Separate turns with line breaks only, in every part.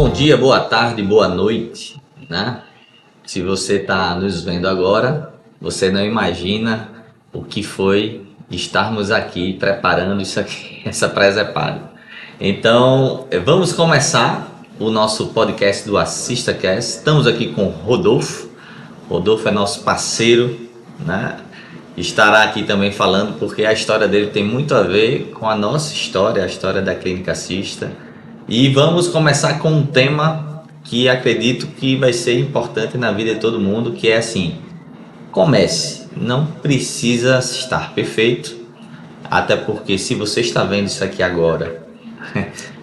Bom dia, boa tarde, boa noite, né? Se você está nos vendo agora, você não imagina o que foi estarmos aqui preparando isso aqui, essa presepada. Então, vamos começar o nosso podcast do AssistaCast. Estamos aqui com o Rodolfo. Rodolfo é nosso parceiro, né? Estará aqui também falando porque a história dele tem muito a ver com a nossa história, a história da Clínica Assista. E vamos começar com um tema que acredito que vai ser importante na vida de todo mundo, que é assim: comece, não precisa estar perfeito, até porque se você está vendo isso aqui agora,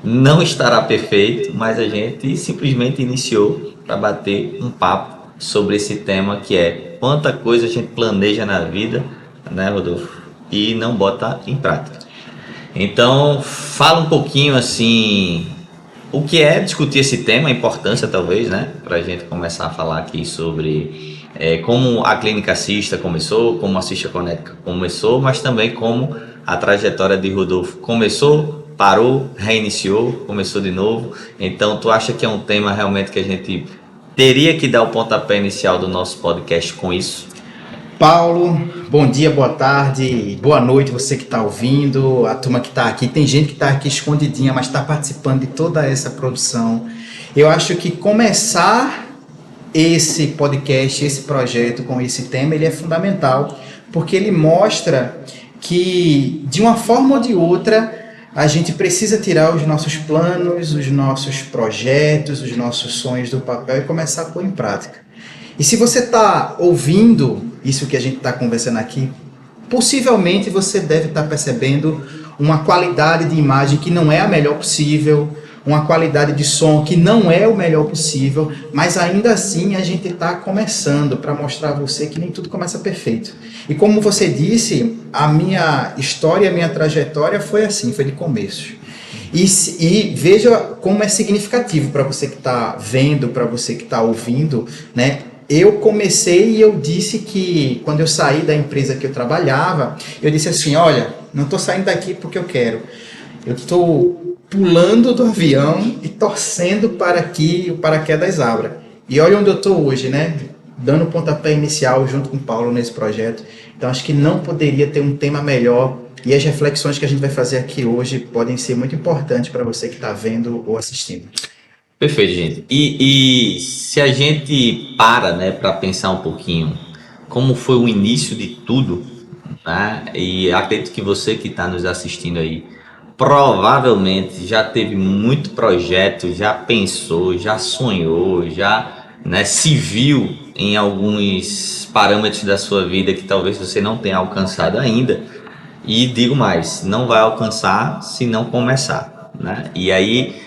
não estará perfeito, mas a gente simplesmente iniciou para bater um papo sobre esse tema, que é quanta coisa a gente planeja na vida, né, Rodolfo, e não bota em prática. Então, fala um pouquinho assim, o que é discutir esse tema, a importância talvez, né, para a gente começar a falar aqui sobre como a Clínica Assista começou, como a Assista Connect começou, mas também como a trajetória de Rodolfo começou, parou, reiniciou, começou de novo. Então, tu acha que é um tema realmente que a gente teria que dar o pontapé inicial do nosso podcast com isso?
Paulo, bom dia, boa tarde, boa noite, você que está ouvindo, a turma que está aqui. Tem gente que está aqui escondidinha, mas está participando de toda essa produção. Eu acho que começar esse podcast, esse projeto com esse tema, ele é fundamental, porque ele mostra que, de uma forma ou de outra, a gente precisa tirar os nossos planos, os nossos projetos, os nossos sonhos do papel e começar a pôr em prática. E se você está ouvindo isso que a gente está conversando aqui, possivelmente você deve estar percebendo uma qualidade de imagem que não é a melhor possível, uma qualidade de som que não é o melhor possível, mas ainda assim a gente está começando para mostrar a você que nem tudo começa perfeito. E como você disse, a minha história, a minha trajetória foi assim, foi de começo. E veja como é significativo para você que está vendo, para você que está ouvindo, né? Eu comecei e eu disse que, quando eu saí da empresa que eu trabalhava, eu disse assim, olha, não estou saindo daqui porque eu quero. Eu estou pulando do avião e torcendo para que o paraquedas abra. E olha onde eu estou hoje, né? Dando o pontapé inicial junto com o Paulo nesse projeto. Então, acho que não poderia ter um tema melhor. E as reflexões que a gente vai fazer aqui hoje podem ser muito importantes para você que está vendo ou assistindo.
Perfeito, gente. E se a gente para, né, para pensar um pouquinho como foi o início de tudo, né? E acredito que você que está nos assistindo aí provavelmente já teve muito projeto, já pensou, já sonhou, já, né, se viu em alguns parâmetros da sua vida que talvez você não tenha alcançado ainda. E digo mais, não vai alcançar se não começar, né? E aí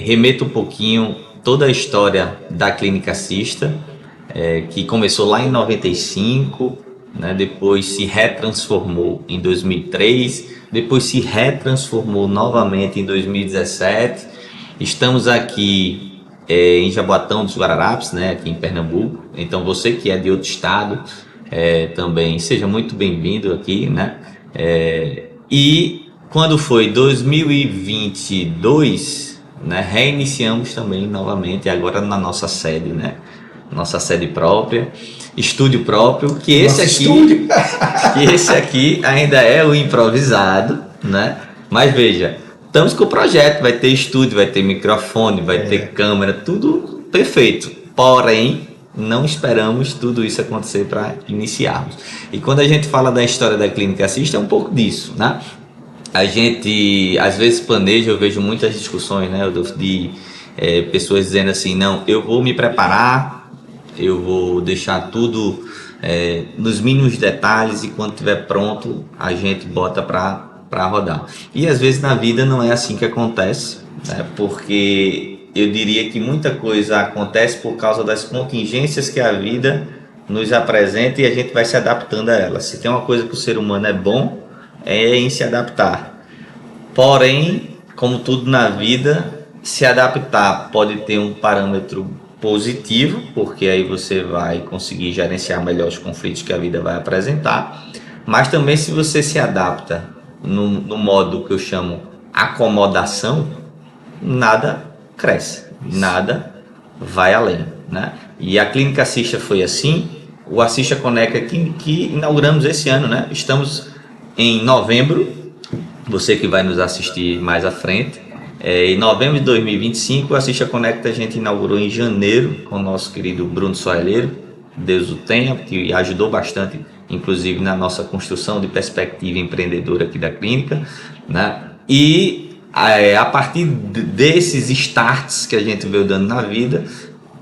remeto um pouquinho toda a história da Clínica Assista, que começou lá em 95, né? Depois se retransformou em 2003, depois se retransformou novamente em 2017. Estamos aqui em Jaboatão dos Guararapes, né? Aqui em Pernambuco. Então você que é de outro estado, também seja muito bem-vindo aqui, né? E quando foi 2022, né, reiniciamos também novamente, agora na nossa sede, né? Nossa sede própria, estúdio próprio, que esse aqui ainda é o improvisado, né? Mas veja, estamos com o projeto, vai ter estúdio, vai ter microfone, vai ter câmera, tudo perfeito. Porém, não esperamos tudo isso acontecer para iniciarmos. E quando a gente fala da história da Clínica Assista, é um pouco disso, né? A gente às vezes planeja, eu vejo muitas discussões, né, de pessoas dizendo assim, não, eu vou me preparar, eu vou deixar tudo nos mínimos detalhes e quando estiver pronto a gente bota para rodar. E às vezes na vida não é assim que acontece, né? Porque eu diria que muita coisa acontece por causa das contingências que a vida nos apresenta e a gente vai se adaptando a elas. Se tem uma coisa que o ser humano é bom, é em se adaptar. Porém, como tudo na vida, se adaptar pode ter um parâmetro positivo, porque aí você vai conseguir gerenciar melhor os conflitos que a vida vai apresentar. Mas também se você se adapta no modo que eu chamo acomodação, nada cresce, nada vai além, né? E a Clínica Assista foi assim, o Assista Conecta que inauguramos esse ano, né? Estamos em novembro, você que vai nos assistir mais à frente, em novembro de 2025, o Assista Conecta a gente inaugurou em janeiro com o nosso querido Bruno Soalheiro, Deus o tenha, que ajudou bastante, inclusive na nossa construção de perspectiva empreendedora aqui da clínica, né? E a partir desses starts que a gente veio dando na vida,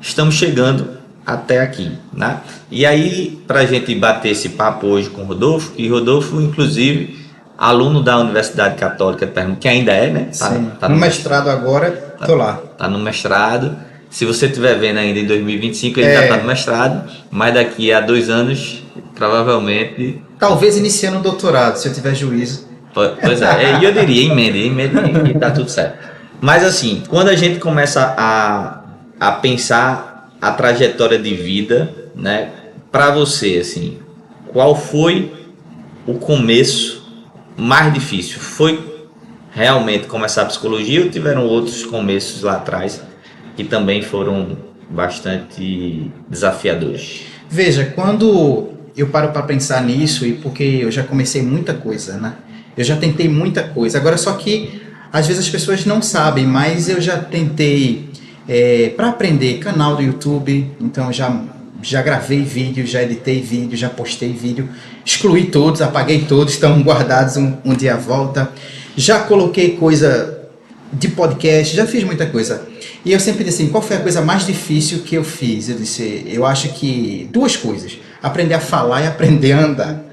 estamos chegando até aqui, né? E aí, para a gente bater esse papo hoje com o Rodolfo, que Rodolfo, inclusive, aluno da Universidade Católica de Pernambuco, que ainda é, né?
Tá no mestrado agora, tô lá.
Tá no mestrado. Se você estiver vendo ainda em 2025, ele já está no mestrado, mas daqui a 2 anos, provavelmente...
Talvez iniciando o doutorado, se eu tiver juízo.
Pois é, e eu diria, emenda e tá tudo certo. Mas assim, quando a gente começa a pensar a trajetória de vida, né, para você, assim, qual foi o começo mais difícil? Foi realmente começar a psicologia ou tiveram outros começos lá atrás que também foram bastante desafiadores?
Veja, quando eu paro para pensar nisso, e porque eu já comecei muita coisa, né? Eu já tentei muita coisa. Agora, só que às vezes as pessoas não sabem, mas eu já tentei para aprender canal do YouTube, então já gravei vídeo, já editei vídeo, já postei vídeo, excluí todos, apaguei todos, estão guardados, um dia volta. Já coloquei coisa de podcast, já fiz muita coisa. E eu sempre disse assim, qual foi a coisa mais difícil que eu fiz? Eu disse, eu acho que 2 coisas, aprender a falar e aprender a andar.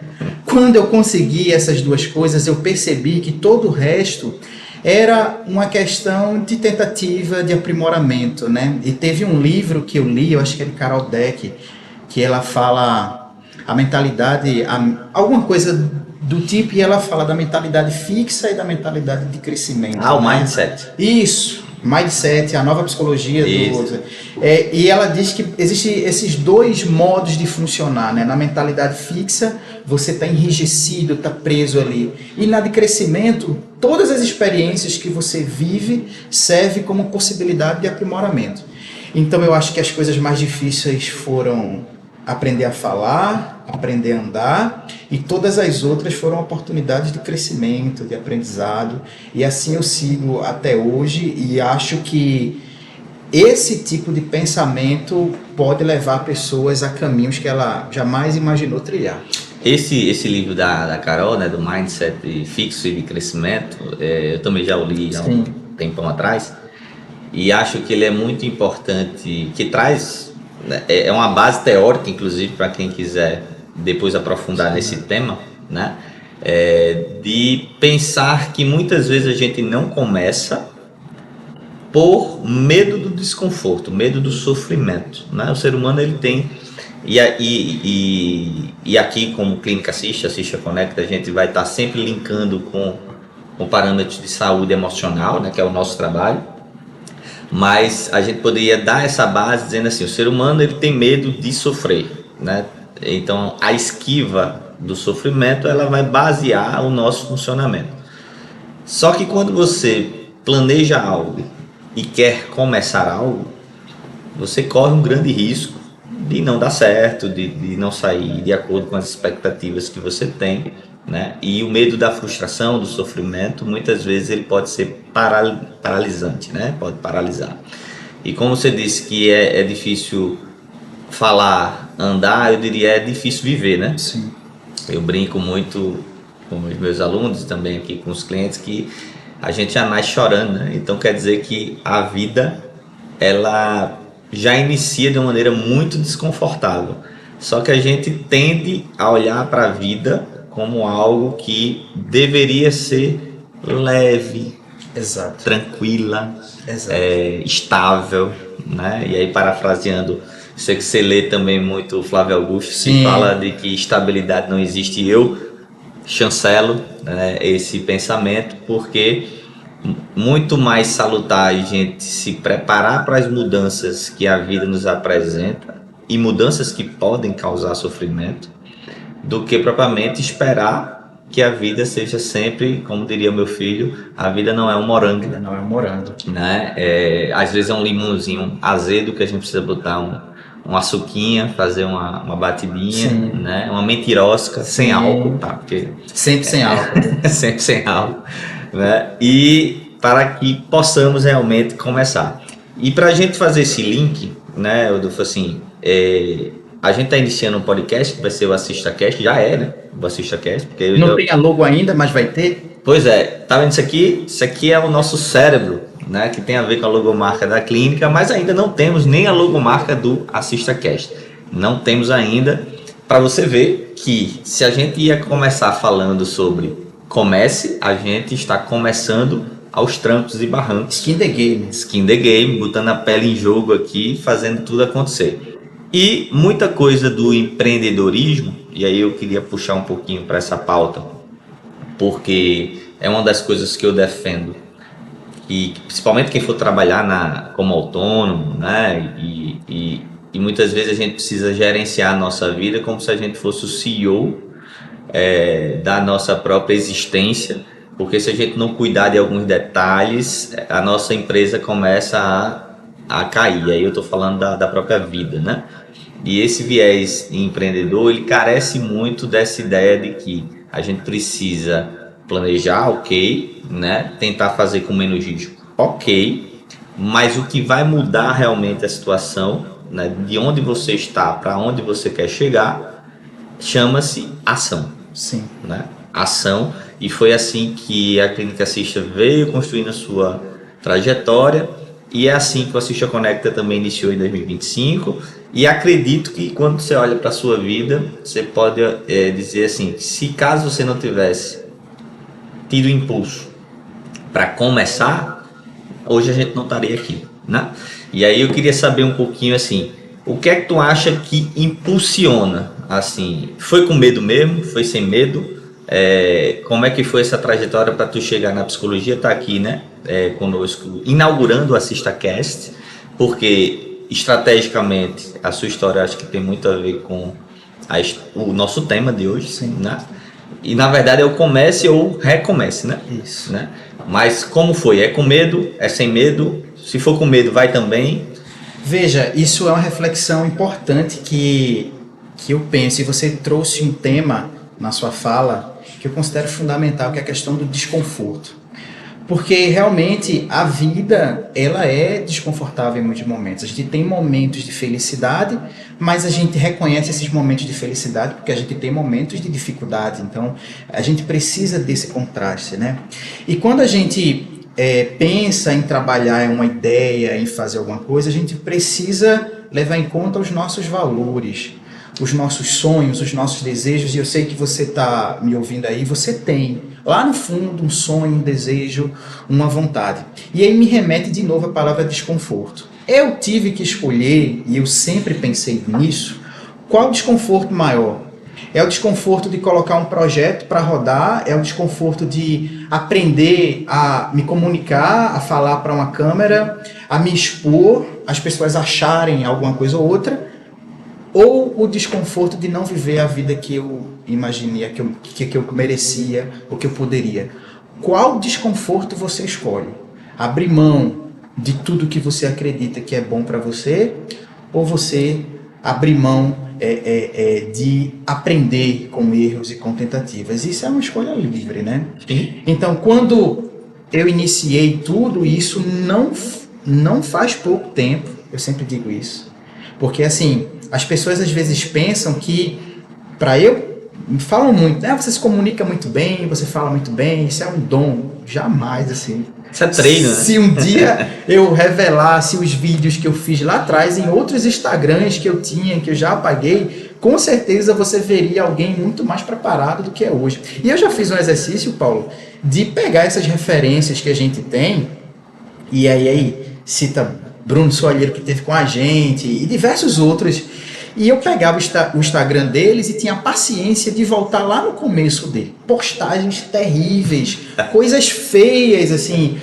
Quando eu consegui essas 2 coisas, eu percebi que todo o resto era uma questão de tentativa de aprimoramento, né? E teve um livro que eu li, eu acho que é de Carol Dweck, que ela fala a mentalidade, alguma coisa do tipo, e ela fala da mentalidade fixa e da mentalidade de crescimento.
O mindset.
Isso, mindset, a nova psicologia e ela diz que existem esses 2 modos de funcionar, né? Na mentalidade fixa, você está enrijecido, está preso ali. E na de crescimento, todas as experiências que você vive servem como possibilidade de aprimoramento. Então eu acho que as coisas mais difíceis foram aprender a falar, aprender a andar, e todas as outras foram oportunidades de crescimento, de aprendizado, e assim eu sigo até hoje, e acho que esse tipo de pensamento pode levar pessoas a caminhos que ela jamais imaginou trilhar.
Esse livro da Carol, né, do Mindset Fixo e de Crescimento, eu também já o li há um tempão atrás, e acho que ele é muito importante, que traz... É uma base teórica, inclusive, para quem quiser depois aprofundar nesse tema, né? De pensar que muitas vezes a gente não começa por medo do desconforto, medo do sofrimento, né? O ser humano ele tem... E aqui, como Clínica Assista Conecta, a gente vai estar sempre linkando com parâmetros de saúde emocional, né? Que é o nosso trabalho. Mas a gente poderia dar essa base dizendo assim, o ser humano ele tem medo de sofrer, né? Então a esquiva do sofrimento ela vai basear o nosso funcionamento. Só que quando você planeja algo e quer começar algo, você corre um grande risco de não dar certo, de não sair de acordo com as expectativas que você tem, né? E o medo da frustração, do sofrimento, muitas vezes ele pode ser paralisante, né? Pode paralisar. E como você disse que é difícil falar, andar, eu diria é difícil viver, né?
Sim.
Eu brinco muito com os meus alunos, também aqui com os clientes, que a gente já nasce chorando, né? Então quer dizer que a vida, ela já inicia de uma maneira muito desconfortável. Só que a gente tende a olhar para a vida como algo que deveria ser leve,
Exato.
tranquila,
Exato.
estável, né? E aí parafraseando, sei que você lê também muito o Flávio Augusto,
Sim.
que fala de que estabilidade não existe, e eu chancelo, né, esse pensamento, porque muito mais salutar a gente se preparar para as mudanças que a vida nos apresenta, e mudanças que podem causar sofrimento, do que propriamente esperar que a vida seja sempre, como diria meu filho, a vida não é um morango,
Não é um morango.
né? Às vezes é um limãozinho azedo que a gente precisa botar um açuquinha, fazer uma batidinha,
Sim.
né? Uma mentirosca sem
Sim.
álcool, tá? Porque
Sempre sem álcool.
sempre sem álcool, né? E para que possamos realmente começar. E para a gente fazer esse link, né, Rodolfo, assim, a gente está iniciando um podcast que vai ser o AssistaCast, já é, né? O AssistaCast, porque
Não tem a logo ainda, mas vai ter?
Pois é, tá vendo isso aqui? Isso aqui é o nosso cérebro, né? Que tem a ver com a logomarca da clínica, mas ainda não temos nem a logomarca do AssistaCast. Não temos ainda, para você ver que se a gente ia começar falando sobre comece, a gente está começando aos trancos e barrancos.
Skin the game.
Skin the game, botando a pele em jogo aqui, fazendo tudo acontecer. E muita coisa do empreendedorismo, e aí eu queria puxar um pouquinho para essa pauta, porque é uma das coisas que eu defendo, e principalmente quem for trabalhar como autônomo, né? E muitas vezes a gente precisa gerenciar a nossa vida como se a gente fosse o CEO da nossa própria existência, porque se a gente não cuidar de alguns detalhes, a nossa empresa começa a cair. Aí eu estou falando da própria vida, né? E esse viés empreendedor, ele carece muito dessa ideia de que a gente precisa planejar, ok, né? Tentar fazer com menos risco, ok, mas o que vai mudar realmente a situação, né? De onde você está para onde você quer chegar, chama-se ação.
Sim.
Né? Ação, e foi assim que a Clínica Assista veio construindo a sua trajetória, e é assim que o Assista Conecta também iniciou em 2025, e acredito que quando você olha para a sua vida, você pode dizer assim, se caso você não tivesse tido impulso para começar, hoje a gente não estaria aqui, né? E aí eu queria saber um pouquinho assim, o que é que tu acha que impulsiona? Assim, foi com medo mesmo? Foi sem medo? Como é que foi essa trajetória para tu chegar na psicologia? Tá aqui, né? Conosco, inaugurando o AssistaCast, porque estrategicamente a sua história acho que tem muito a ver com o nosso tema de hoje.
Sim.
Né? E na verdade é o comece ou recomece, né?
Isso.
Né? Mas como foi? É com medo? É sem medo? Se for com medo, vai também?
Veja, isso é uma reflexão importante que eu penso, e você trouxe um tema na sua fala que eu considero fundamental, que é a questão do desconforto. Porque realmente a vida, ela é desconfortável em muitos momentos. A gente tem momentos de felicidade, mas a gente reconhece esses momentos de felicidade porque a gente tem momentos de dificuldade. Então, a gente precisa desse contraste, né? E quando a gente pensa em trabalhar em uma ideia, em fazer alguma coisa, a gente precisa levar em conta os nossos valores, os nossos sonhos, os nossos desejos, e eu sei que você está me ouvindo aí, você tem lá no fundo um sonho, um desejo, uma vontade. E aí me remete de novo a palavra desconforto. Eu tive que escolher, e eu sempre pensei nisso, qual o desconforto maior? É o desconforto de colocar um projeto para rodar, é o desconforto de aprender a me comunicar, a falar para uma câmera, a me expor, as pessoas acharem alguma coisa ou outra, ou o desconforto de não viver a vida que eu imaginei, que eu merecia, ou que eu poderia. Qual desconforto você escolhe? Abrir mão de tudo que você acredita que é bom para você, ou você abrir mão de aprender com erros e com tentativas? Isso é uma escolha livre, né?
Sim.
Então, quando eu iniciei tudo isso, não faz pouco tempo, eu sempre digo isso, porque assim, as pessoas às vezes pensam que, me falam muito, você se comunica muito bem, você fala muito bem, isso é um dom. Jamais, assim.
Isso é treino, né?
Se um dia eu revelasse os vídeos que eu fiz lá atrás em outros Instagrams que eu tinha, que eu já apaguei, com certeza você veria alguém muito mais preparado do que é hoje. E eu já fiz um exercício, Paulo, de pegar essas referências que a gente tem, e aí cita Bruno Soalheiro, que teve com a gente, e diversos outros, e eu pegava o Instagram deles e tinha paciência de voltar lá no começo dele. Postagens terríveis, coisas feias, assim,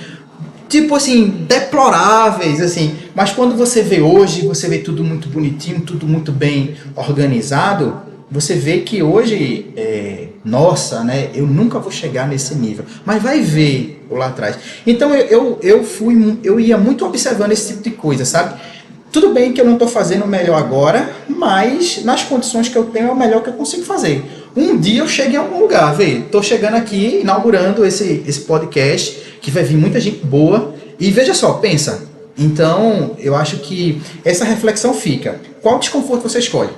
tipo assim, deploráveis, assim. Mas quando você vê hoje, você vê tudo muito bonitinho, tudo muito bem organizado, você vê que hoje nossa, né, eu nunca vou chegar nesse nível, mas vai ver lá atrás. Então eu ia muito observando esse tipo de coisa, sabe? Tudo bem que eu não estou fazendo o melhor agora, mas nas condições que eu tenho é o melhor que eu consigo fazer. Um dia eu chego em algum lugar, vê, estou chegando aqui, inaugurando esse podcast, que vai vir muita gente boa, e veja só, pensa. Então, eu acho que essa reflexão fica. Qual desconforto você escolhe?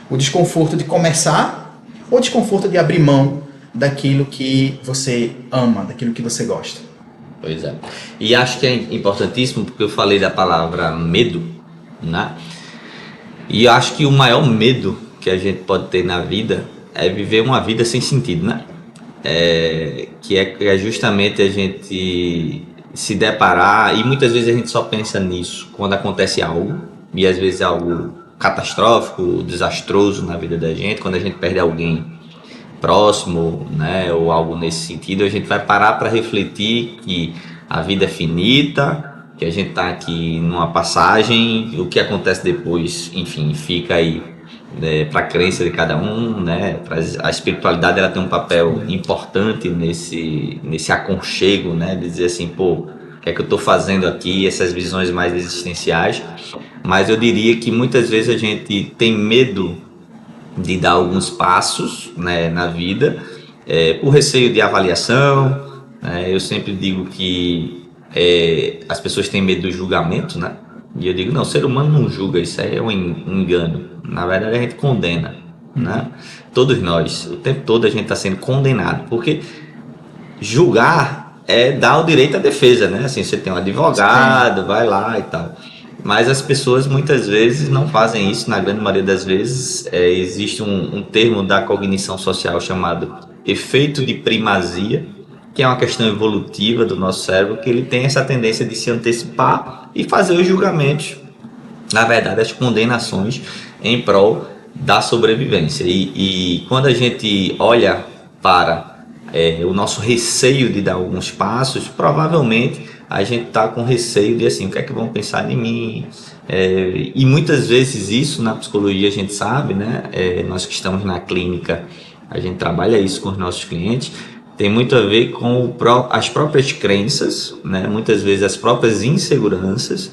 O desconforto de começar ou o desconforto de abrir mão daquilo que você ama, daquilo que você gosta?
Pois é. E acho que é importantíssimo, porque eu falei da palavra medo, né? E eu acho que o maior medo que a gente pode ter na vida é viver uma vida sem sentido, né? Que é justamente a gente se deparar, e muitas vezes a gente só pensa nisso quando acontece algo, e às vezes é algo catastrófico, desastroso na vida da gente, quando a gente perde alguém próximo, né, ou algo nesse sentido, a gente vai parar para refletir que a vida é finita, que a gente está aqui numa passagem, o que acontece depois, enfim, fica aí, né, para a crença de cada um, né, a espiritualidade ela tem um papel importante nesse aconchego, né, de dizer assim, pô, o que é que eu estou fazendo aqui, essas visões mais existenciais, mas eu diria que muitas vezes a gente tem medo de dar alguns passos, né, na vida, por receio de avaliação, né? Eu sempre digo que as pessoas têm medo do julgamento, né? E eu digo, não, o ser humano não julga, isso aí é um engano. Na verdade, a gente condena, né? Todos nós, o tempo todo a gente está sendo condenado, porque julgar é dar o direito à defesa, né? Assim, você tem um advogado, vai lá e tal. Mas as pessoas muitas vezes não fazem isso, na grande maioria das vezes. Existe um termo da cognição social chamado efeito de primazia, que é uma questão evolutiva do nosso cérebro, que ele tem essa tendência de se antecipar e fazer os julgamentos, na verdade, as condenações em prol da sobrevivência. E quando a gente olha para o nosso receio de dar alguns passos, provavelmente a gente está com receio de assim, o que é que vão pensar de mim? E muitas vezes isso na psicologia a gente sabe, né? Nós que estamos na clínica, a gente trabalha isso com os nossos clientes, tem muito a ver com as próprias crenças, né? Muitas vezes as próprias inseguranças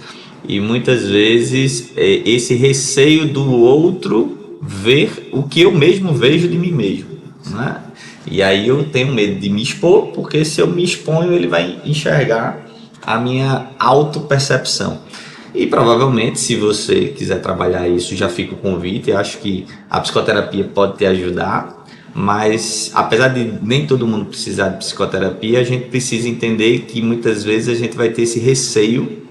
e muitas vezes esse receio do outro ver o que eu mesmo vejo de mim mesmo, né? E aí eu tenho medo de me expor, porque se eu me exponho ele vai enxergar a minha autopercepção. E provavelmente, se você quiser trabalhar isso, já fica o convite. Eu acho que a psicoterapia pode te ajudar, mas apesar de nem todo mundo precisar de psicoterapia, a gente precisa entender que muitas vezes a gente vai ter esse receio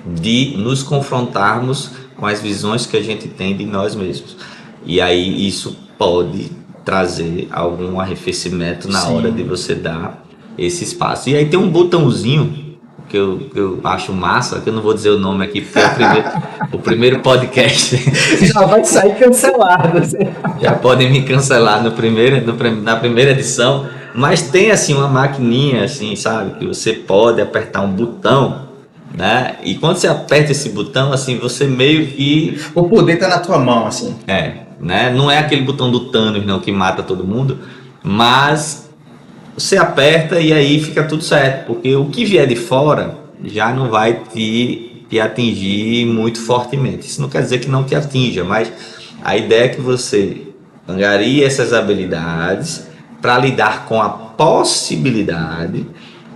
de nos confrontarmos com as visões que a gente tem de nós mesmos. E aí isso pode trazer algum arrefecimento na hora de você dar esse espaço. E aí tem um botãozinho que eu acho massa, que eu não vou dizer o nome aqui, porque é o primeiro podcast.
Já vai sair cancelado.
Já podem me cancelar na primeira edição, mas tem assim uma maquininha, assim, sabe, que você pode apertar um botão, né? E quando você aperta esse botão, assim, você meio que...
O poder tá na tua mão, assim.
Né? Não é aquele botão do Thanos, não, que mata todo mundo, mas você aperta e aí fica tudo certo, porque o que vier de fora já não vai te atingir muito fortemente. Isso não quer dizer que não te atinja, mas a ideia é que você angarie essas habilidades para lidar com a possibilidade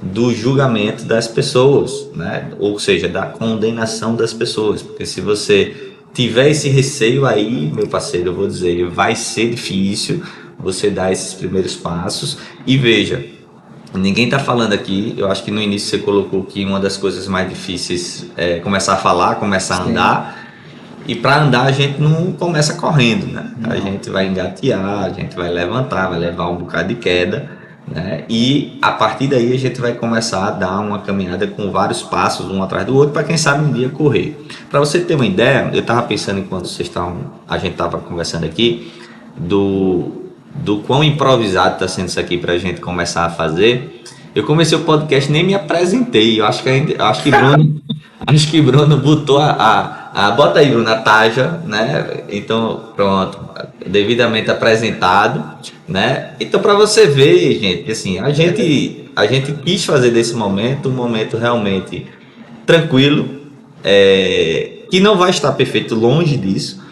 do julgamento das pessoas, né? Ou seja, da condenação das pessoas, porque se você tiver esse receio aí, meu parceiro, eu vou dizer, vai ser difícil você dar esses primeiros passos. E veja, ninguém está falando aqui, eu acho que no início você colocou que uma das coisas mais difíceis é começar a falar, começar a andar. E para andar a gente não começa correndo, né? A gente vai engatear, a gente vai levantar, vai levar um bocado de queda, né? E a partir daí a gente vai começar a dar uma caminhada com vários passos um atrás do outro para quem sabe um dia correr. Para você ter uma ideia, eu estava pensando enquanto a gente estava conversando aqui do quão improvisado está sendo isso aqui para a gente começar a fazer. Eu comecei o podcast, nem me apresentei. Eu acho que Bruno botou bota aí, Bruno, a Taja, né? Então, pronto. devidamente apresentado, né? Então, para você ver, gente, assim, a gente quis fazer desse momento um momento realmente tranquilo, que não vai estar perfeito, longe disso,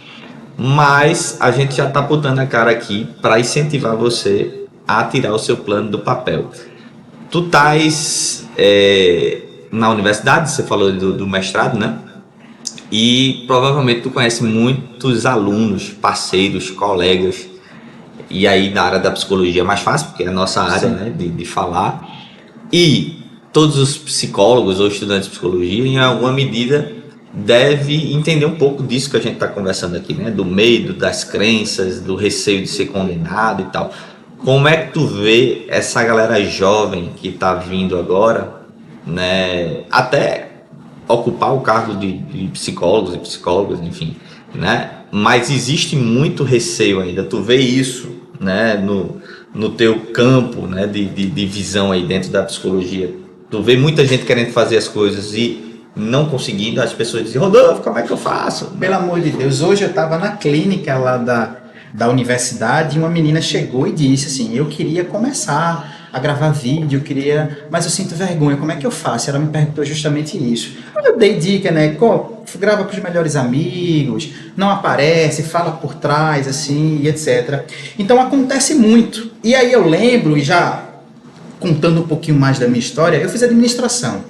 mas a gente já está botando a cara aqui para incentivar você a tirar o seu plano do papel. Tu estás na universidade, você falou do mestrado, né? E provavelmente tu conhece muitos alunos, parceiros, colegas, e aí da área da psicologia é mais fácil, porque é a nossa área, né, de falar. E todos os psicólogos ou estudantes de psicologia, em alguma medida, deve entender um pouco disso que a gente está conversando aqui, né? Do medo, das crenças, do receio de ser condenado e tal. Como é que tu vê essa galera jovem que está vindo agora, né? Até ocupar o cargo de psicólogos e psicólogas, enfim, né? Mas existe muito receio ainda. Tu vê isso, né? No teu campo, né? De visão aí dentro da psicologia. Tu vê muita gente querendo fazer as coisas e não conseguindo. As pessoas dizem: Rodolfo, como é que eu faço?
Pelo amor de Deus, hoje eu estava na clínica lá da universidade e uma menina chegou e disse assim: eu queria começar a gravar vídeo, mas eu sinto vergonha, como é que eu faço? Ela me perguntou justamente isso. Eu dei dica, né? Grava com os melhores amigos, não aparece, fala por trás, assim, e etc. Então acontece muito. E aí eu lembro, e já contando um pouquinho mais da minha história, eu fiz administração.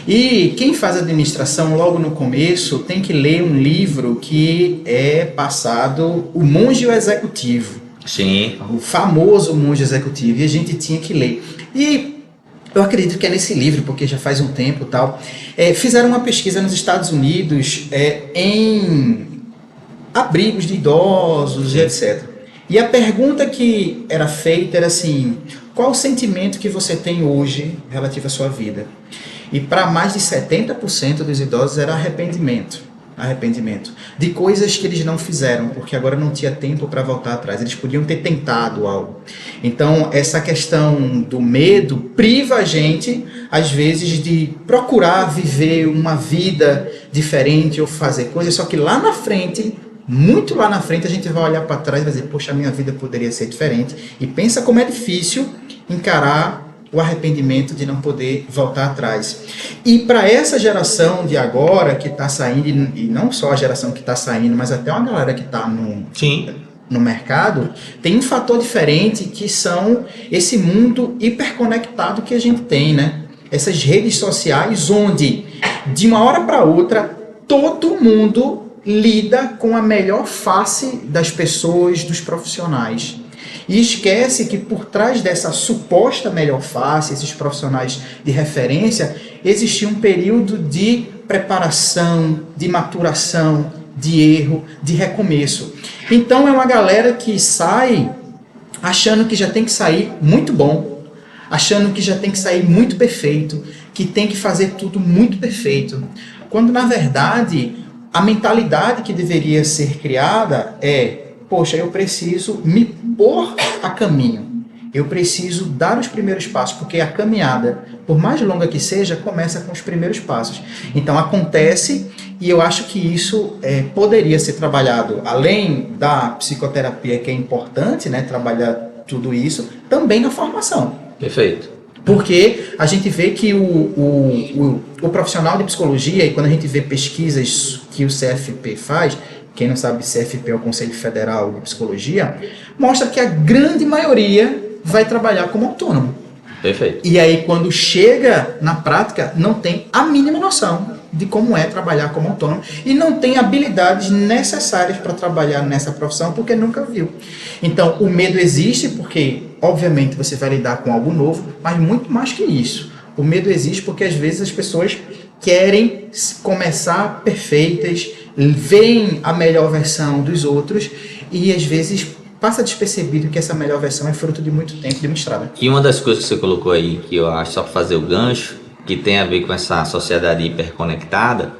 E quem faz administração logo no começo tem que ler um livro que é passado, O Monge e o Executivo.
Sim.
O famoso Monge Executivo. E a gente tinha que ler. E eu acredito que é nesse livro, porque já faz um tempo e tal. Fizeram uma pesquisa nos Estados Unidos em abrigos de idosos e etc. E a pergunta que era feita era assim: qual o sentimento que você tem hoje relativo à sua vida? E para mais de 70% dos idosos era arrependimento de coisas que eles não fizeram, porque agora não tinha tempo para voltar atrás, eles podiam ter tentado algo. Então essa questão do medo priva a gente, às vezes, de procurar viver uma vida diferente ou fazer coisas, só que lá na frente, muito lá na frente, a gente vai olhar para trás e vai dizer: poxa, a minha vida poderia ser diferente. E pensa como é difícil encarar o arrependimento de não poder voltar atrás. E para essa geração de agora que está saindo, e não só a geração que está saindo, mas até uma galera que está no mercado, tem um fator diferente, que são esse mundo hiperconectado que a gente tem, né? Essas redes sociais onde, de uma hora para outra, todo mundo lida com a melhor face das pessoas, dos profissionais. E esquece que por trás dessa suposta melhor face, esses profissionais de referência, existia um período de preparação, de maturação, de erro, de recomeço. Então é uma galera que sai achando que já tem que sair muito bom, achando que já tem que sair muito perfeito, que tem que fazer tudo muito perfeito. Quando na verdade a mentalidade que deveria ser criada é: poxa, eu preciso me pôr a caminho. Eu preciso dar os primeiros passos, porque a caminhada, por mais longa que seja, começa com os primeiros passos. Então acontece, e eu acho que isso poderia ser trabalhado, além da psicoterapia, que é importante, né, trabalhar tudo isso, também na formação.
Perfeito.
Porque a gente vê que o profissional de psicologia, e quando a gente vê pesquisas que o CFP faz, quem não sabe, CFP é o Conselho Federal de Psicologia, mostra que a grande maioria vai trabalhar como autônomo.
Perfeito.
E aí, quando chega na prática, não tem a mínima noção de como é trabalhar como autônomo e não tem habilidades necessárias para trabalhar nessa profissão, porque nunca viu. Então, o medo existe porque, obviamente, você vai lidar com algo novo, mas muito mais que isso. O medo existe porque, às vezes, as pessoas querem começar perfeitas, veem a melhor versão dos outros e, às vezes, passa despercebido que essa melhor versão é fruto de muito tempo demonstrada.
E uma das coisas que você colocou aí, que eu acho, só para fazer o gancho, que tem a ver com essa sociedade hiperconectada,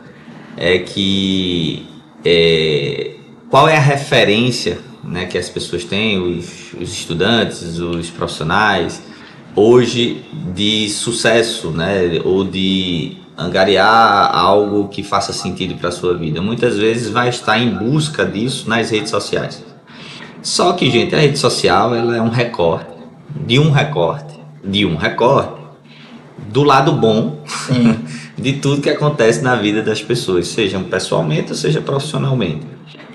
é que qual é a referência, né, que as pessoas têm, os estudantes, os profissionais, hoje de sucesso, né, ou de angariar algo que faça sentido para a sua vida. Muitas vezes vai estar em busca disso nas redes sociais. Só que, gente, a rede social ela é um recorte, de um recorte, de um recorte, do lado bom
Sim,
de tudo que acontece na vida das pessoas, seja pessoalmente ou seja profissionalmente.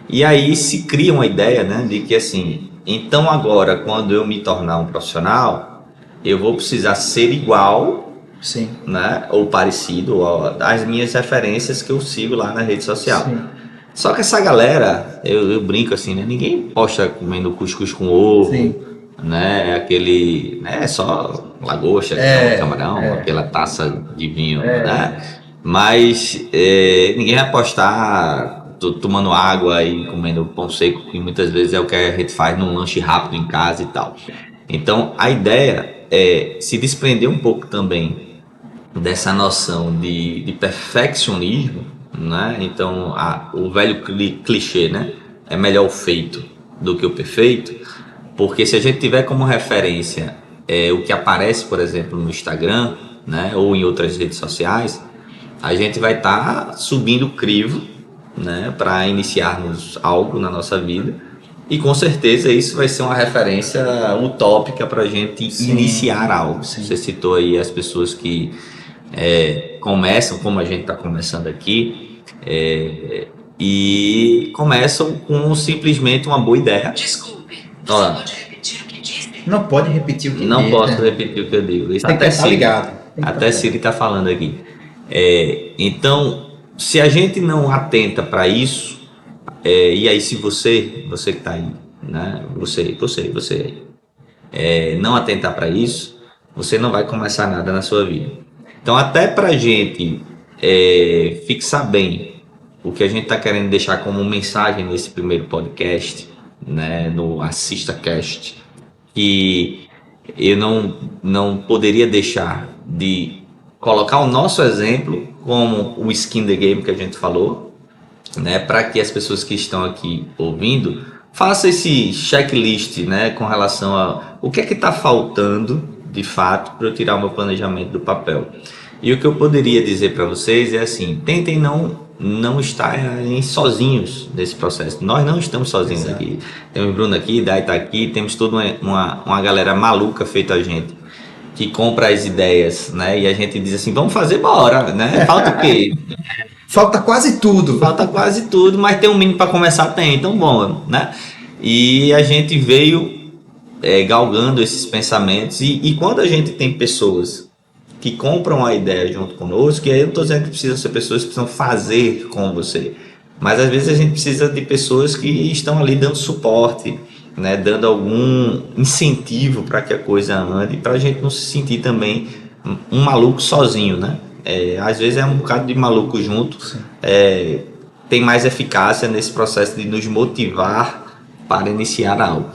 E aí se cria uma ideia, né, de que assim, então agora quando eu me tornar um profissional, eu vou precisar ser igual,
sim,
né, ou parecido às minhas referências que eu sigo lá na rede social.
sim,
Só que essa galera, eu brinco assim, né? Ninguém posta comendo cuscuz com ovo,
sim.
né? É aquele, né? É só lagosta, camarão, aquela taça de vinho, né? Mas ninguém vai postar tomando água e comendo pão seco, que muitas vezes é o que a gente faz num lanche rápido em casa e tal. Então, a ideia é se desprender um pouco também dessa noção de perfeccionismo, né? Então, o velho clichê, né? É melhor o feito do que o perfeito, porque se a gente tiver como referência o que aparece, por exemplo, no Instagram, né? Ou em outras redes sociais, a gente vai estar subindo o crivo, né? Para iniciarmos algo na nossa vida. E com certeza isso vai ser uma referência utópica para a gente iniciar algo.
Sim.
Você citou aí as pessoas que começam, como a gente está começando aqui, e começam com simplesmente uma boa ideia.
Desculpe,
Ó,
pode repetir o que disse?
Não pode repetir o que
não
disse,
posso
né?
repetir o que eu digo. Isso
Tem que
até
estar
Siri,
ligado. Tem que
até
estar
Siri está falando aqui. Então, se a gente não atenta para isso, e aí se você que está aí, né? Você não atentar para isso, você não vai começar nada na sua vida. Então, até para a gente fixar bem o que a gente está querendo deixar como mensagem nesse primeiro podcast, né, no Assista Cast, que eu não poderia deixar de colocar o nosso exemplo como o skin the game que a gente falou, né, para que as pessoas que estão aqui ouvindo façam esse checklist, né, com relação a o que é que está faltando de fato para eu tirar o meu planejamento do papel. E o que eu poderia dizer para vocês é assim: tentem não estarem sozinhos nesse processo. Nós não estamos sozinhos aqui. Temos o Bruno aqui, Dai está aqui, temos toda uma galera maluca feita a gente que compra as ideias, né? E a gente diz assim, vamos fazer, bora, né? Falta o quê?
Falta quase tudo.
Falta quase tudo, mas tem um mínimo para começar, tem, então bom, né? E a gente veio galgando esses pensamentos e quando a gente tem pessoas que compram a ideia junto conosco, e aí eu não estou dizendo que precisam ser pessoas que precisam fazer com você, mas às vezes a gente precisa de pessoas que estão ali dando suporte, né, dando algum incentivo para que a coisa ande, para a gente não se sentir também um maluco sozinho, né? Às vezes é um bocado de maluco junto, tem mais eficácia nesse processo de nos motivar para iniciar algo.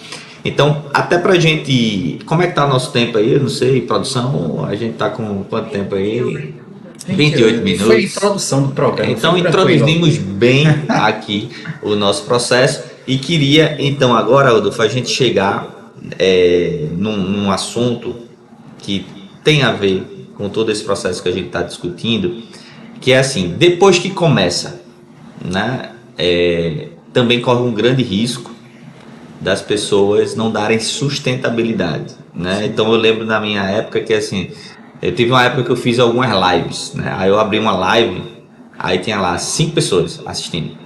Então, até pra gente... Como é que tá o nosso tempo aí? Eu não sei, produção, a gente tá com quanto tempo aí? 28 minutos.
Foi a introdução do programa.
Então, introduzimos bem aqui o nosso processo e queria, então, agora, Rodolfo, a gente chegar num assunto que tem a ver com todo esse processo que a gente está discutindo, que é assim, depois que começa, né, também corre um grande risco das pessoas não darem sustentabilidade, né? Então eu lembro na minha época que assim, eu tive uma época que eu fiz algumas lives, né? Aí eu abri uma live, aí tinha lá 5 pessoas assistindo.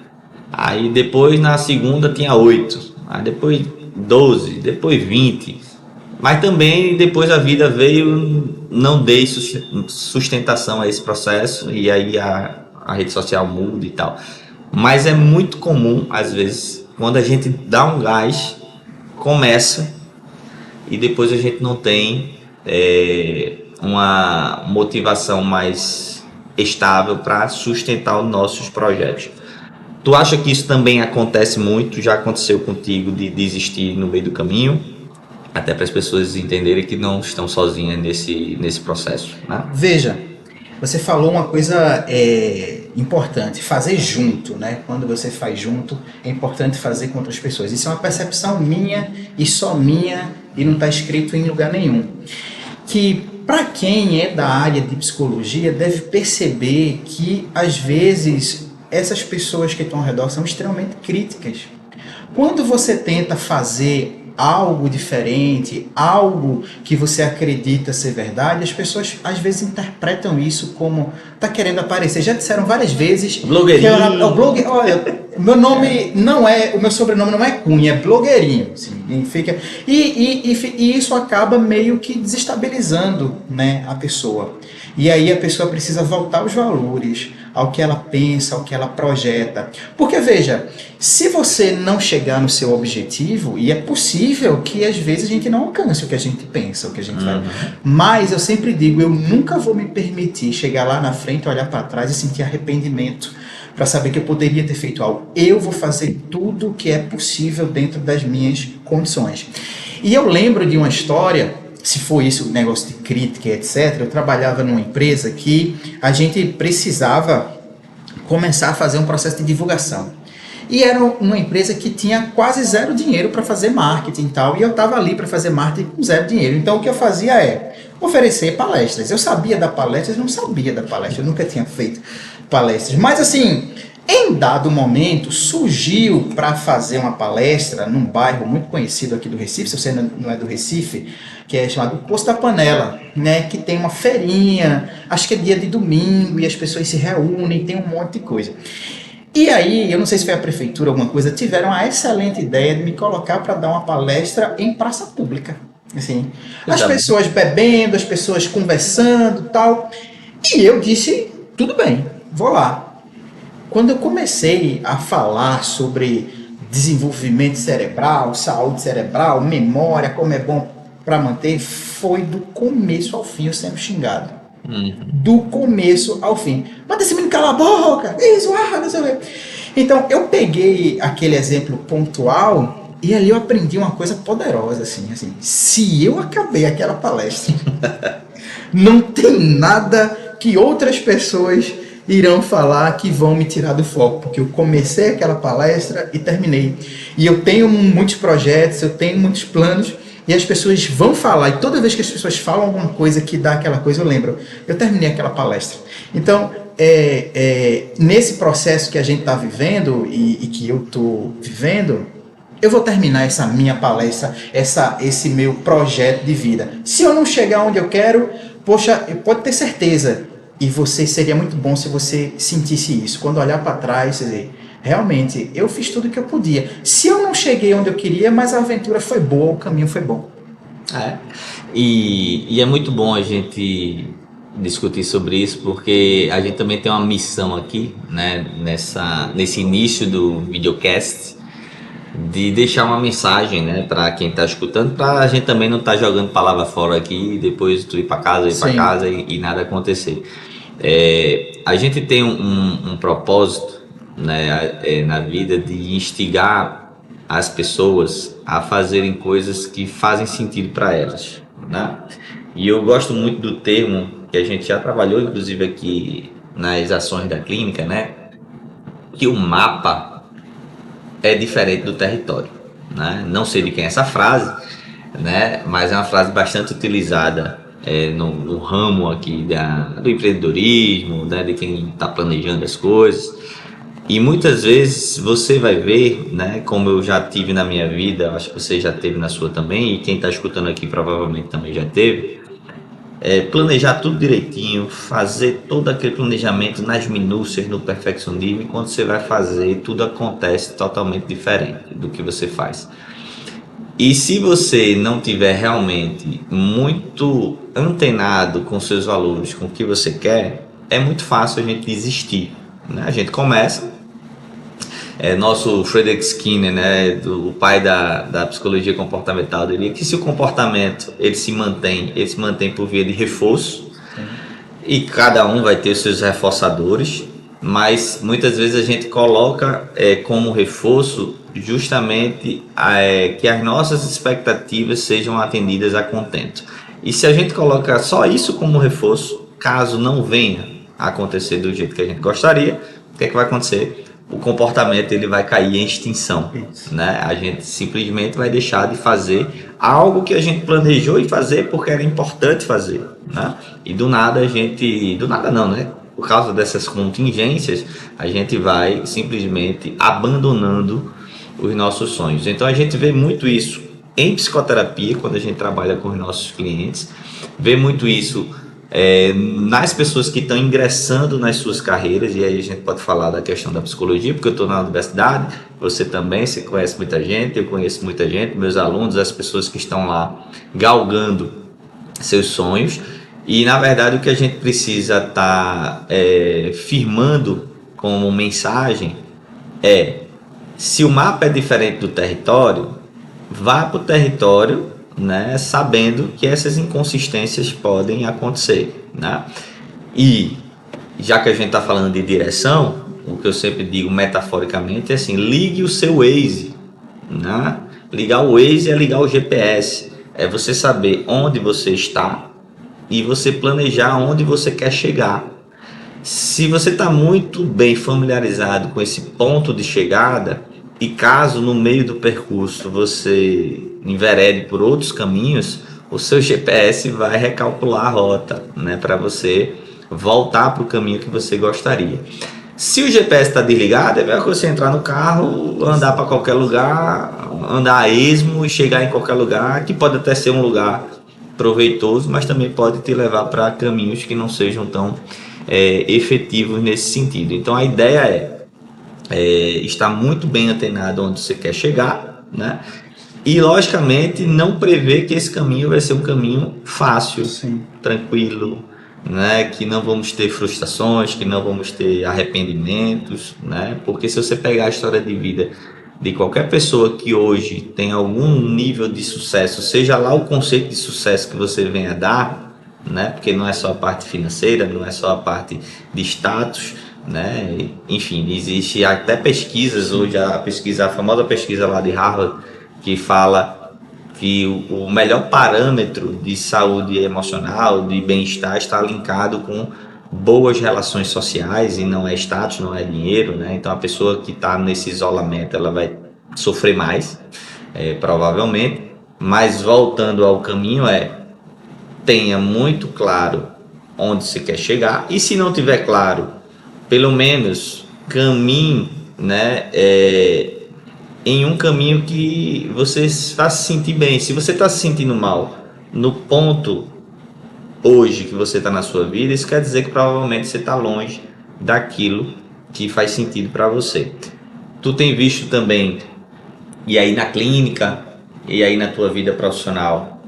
Aí depois na segunda tinha 8, aí depois 12, depois 20. Mas também depois a vida veio, não dei sustentação a esse processo e aí a rede social muda e tal. Mas é muito comum às vezes quando a gente dá um gás, começa e depois a gente não tem uma motivação mais estável para sustentar os nossos projetos. Tu acha que isso também acontece muito? Já aconteceu contigo de desistir no meio do caminho? Até para as pessoas entenderem que não estão sozinhas nesse processo, né?
Veja, você falou uma coisa importante, fazer junto, né? Quando você faz junto, é importante fazer com outras pessoas. Isso é uma percepção minha e só minha e não está escrito em lugar nenhum. Que para quem é da área de psicologia deve perceber que às vezes essas pessoas que estão ao redor são extremamente críticas. Quando você tenta fazer algo diferente, algo que você acredita ser verdade, as pessoas às vezes interpretam isso como tá querendo aparecer. Já disseram várias vezes que
Blogueirinho.
o blog, olha, o meu nome não é, o meu sobrenome não é Cunha, é blogueirinho, significa, e isso acaba meio que desestabilizando, né, a pessoa. E aí a pessoa precisa voltar aos valores, ao que ela pensa, ao que ela projeta. Porque veja, se você não chegar no seu objetivo, e é possível que às vezes a gente não alcance o que a gente pensa, o que a gente vai. Mas eu sempre digo, eu nunca vou me permitir chegar lá na frente, olhar para trás e sentir arrependimento para saber que eu poderia ter feito algo. Eu vou fazer tudo o que é possível dentro das minhas condições. E eu lembro de uma história, se for isso, negócio de crítica, etc. Eu trabalhava numa empresa que a gente precisava começar a fazer um processo de divulgação. E era uma empresa que tinha quase zero dinheiro para fazer marketing e tal, e eu estava ali para fazer marketing com zero dinheiro. Então o que eu fazia é oferecer palestras. Eu sabia da palestra, eu não sabia da palestra, eu nunca tinha feito palestras. Mas assim, em dado momento, surgiu para fazer uma palestra num bairro muito conhecido aqui do Recife, se você não é do Recife, que é chamado Poço da Panela, né, que tem uma feirinha, acho que é dia de domingo, e as pessoas se reúnem, tem um monte de coisa. E aí, eu não sei se foi a prefeitura ou alguma coisa, tiveram a excelente ideia de me colocar para dar uma palestra em praça pública. Assim, as pessoas bebendo, as pessoas conversando e tal. E eu disse, tudo bem, vou lá. Quando eu comecei a falar sobre desenvolvimento cerebral, saúde cerebral, memória, como é bom para manter, foi do começo ao fim eu sendo xingado. Do começo ao fim. Mas esse menino cala a boca, isso, não sei o quê. Então, eu peguei aquele exemplo pontual e ali eu aprendi uma coisa poderosa, assim, se eu acabei aquela palestra, não tem nada que outras pessoas irão falar que vão me tirar do foco, porque eu comecei aquela palestra e terminei. E eu tenho muitos projetos, eu tenho muitos planos, e as pessoas vão falar, e toda vez que as pessoas falam alguma coisa que dá aquela coisa, eu lembro, eu terminei aquela palestra. Então, nesse processo que a gente está vivendo, e que eu estou vivendo, eu vou terminar essa minha palestra, esse meu projeto de vida. Se eu não chegar onde eu quero, poxa, pode ter certeza, e seria muito bom se você sentisse isso. Quando olhar para trás, você dizer, realmente, eu fiz tudo o que eu podia. Se eu não cheguei onde eu queria, mas a aventura foi boa, o caminho foi bom.
E é muito bom a gente discutir sobre isso, porque a gente também tem uma missão aqui, né, nesse início do videocast, de deixar uma mensagem, né, para quem está escutando, para a gente também não estar jogando palavra fora aqui e depois tu ir para casa, e nada acontecer. A gente tem um propósito, né, na vida, de instigar as pessoas a fazerem coisas que fazem sentido para elas, né? E eu gosto muito do termo que a gente já trabalhou, inclusive aqui nas ações da clínica, né, que o mapa é diferente do território, né? Não sei de quem é essa frase, né, mas é uma frase bastante utilizada no ramo aqui do empreendedorismo, né, de quem está planejando as coisas. E muitas vezes você vai ver, né, como eu já tive na minha vida, acho que você já teve na sua também, e quem está escutando aqui provavelmente também já teve, planejar tudo direitinho, fazer todo aquele planejamento nas minúcias, no perfeccionismo, e quando você vai fazer, tudo acontece totalmente diferente do que você faz. E se você não tiver realmente muito antenado com seus valores, com o que você quer, é muito fácil a gente desistir, né? A gente começa, nosso Frederick Skinner, né, o pai da psicologia comportamental, diria que se o comportamento ele se mantém por via de reforço, e cada um vai ter os seus reforçadores, mas muitas vezes a gente coloca como reforço justamente que as nossas expectativas sejam atendidas a contento. E se a gente coloca só isso como reforço, caso não venha a acontecer do jeito que a gente gostaria, o que é que vai acontecer? O comportamento ele vai cair em extinção, né? A gente simplesmente vai deixar de fazer algo que a gente planejou em fazer porque era importante fazer, né? E do nada não, né? Por causa dessas contingências, a gente vai simplesmente abandonando os nossos sonhos. Então a gente vê muito isso em psicoterapia, quando a gente trabalha com os nossos clientes, vê muito isso nas pessoas que estão ingressando nas suas carreiras, e aí a gente pode falar da questão da psicologia, porque eu estou na universidade, você também, você conhece muita gente, eu conheço muita gente, meus alunos, as pessoas que estão lá galgando seus sonhos, e na verdade o que a gente precisa estar firmando como mensagem é: se o mapa é diferente do território, vá para o território, né, sabendo que essas inconsistências podem acontecer, né? E já que a gente está falando de direção, o que eu sempre digo metaforicamente é assim: ligue o seu Waze, né? Ligar o Waze é ligar o GPS, é você saber onde você está e você planejar onde você quer chegar. Se você está muito bem familiarizado com esse ponto de chegada, e caso no meio do percurso você enverede por outros caminhos, o seu GPS vai recalcular a rota, né, para você voltar para o caminho que você gostaria. Se o GPS está desligado, é melhor você entrar no carro, andar para qualquer lugar, andar a esmo e chegar em qualquer lugar, que pode até ser um lugar proveitoso, mas também pode te levar para caminhos que não sejam tão efetivos nesse sentido. Então a ideia estar muito bem antenado onde você quer chegar, né? E logicamente não prever que esse caminho vai ser um caminho fácil,
Sim.
tranquilo, né? Que não vamos ter frustrações, que não vamos ter arrependimentos, né? Porque se você pegar a história de vida de qualquer pessoa que hoje tem algum nível de sucesso, seja lá o conceito de sucesso que você venha a dar, né? Porque não é só a parte financeira, não é só a parte de status, né? Enfim, existe até pesquisas hoje, a famosa pesquisa lá de Harvard, que fala que o melhor parâmetro de saúde emocional, de bem-estar, está linkado com boas relações sociais, e não é status, não é dinheiro, né? Então a pessoa que está nesse isolamento, ela vai sofrer mais, provavelmente. Mas voltando ao caminho, tenha muito claro onde você quer chegar, e se não tiver claro, pelo menos caminhe, né, em um caminho que você vá se sentir bem. Se você está se sentindo mal no ponto hoje que você está na sua vida, isso quer dizer que provavelmente você está longe daquilo que faz sentido para você. Tu tem visto também, e aí na clínica, e aí na tua vida profissional,